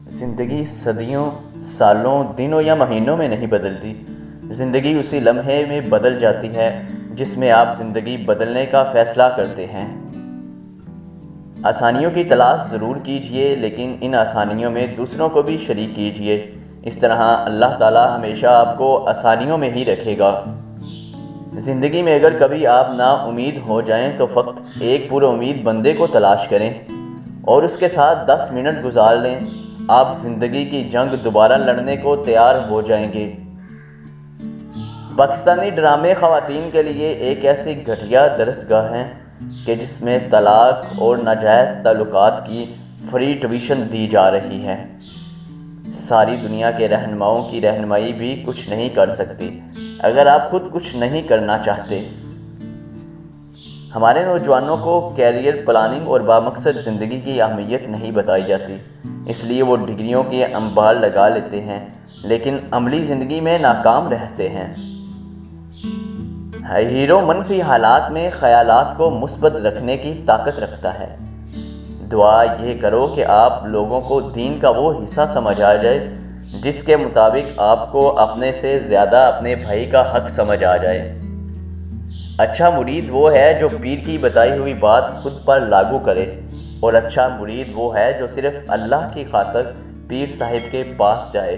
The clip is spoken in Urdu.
زندگی صدیوں، سالوں، دنوں یا مہینوں میں نہیں بدلتی۔ زندگی اسی لمحے میں بدل جاتی ہے جس میں آپ زندگی بدلنے کا فیصلہ کرتے ہیں۔ آسانیوں کی تلاش ضرور کیجئے، لیکن ان آسانیوں میں دوسروں کو بھی شریک کیجئے۔ اس طرح اللہ تعالیٰ ہمیشہ آپ کو آسانیوں میں ہی رکھے گا۔ زندگی میں اگر کبھی آپ نا امید ہو جائیں تو فقط ایک پورا امید بندے کو تلاش کریں اور اس کے ساتھ 10 منٹ گزار لیں۔ آپ زندگی کی جنگ دوبارہ لڑنے کو تیار ہو جائیں گے۔ پاکستانی ڈرامے خواتین کے لیے ایک ایسی گھٹیا درسگاہ ہیں کہ جس میں طلاق اور ناجائز تعلقات کی فری ٹیوشن دی جا رہی ہے۔ ساری دنیا کے رہنماؤں کی رہنمائی بھی کچھ نہیں کر سکتی اگر آپ خود کچھ نہیں کرنا چاہتے۔ ہمارے نوجوانوں کو کیریئر پلاننگ اور بامقصد زندگی کی اہمیت نہیں بتائی جاتی، اس لیے وہ ڈگریوں کی انبار لگا لیتے ہیں لیکن عملی زندگی میں ناکام رہتے ہیں۔ ہیرو منفی حالات میں خیالات کو مثبت رکھنے کی طاقت رکھتا ہے۔ دعا یہ کرو کہ آپ لوگوں کو دین کا وہ حصہ سمجھ آ جائے جس کے مطابق آپ کو اپنے سے زیادہ اپنے بھائی کا حق سمجھ آ جائے۔ اچھا مرید وہ ہے جو پیر کی بتائی ہوئی بات خود پر لاگو کرے، اور اچھا مرید وہ ہے جو صرف اللہ کی خاطر پیر صاحب کے پاس جائے۔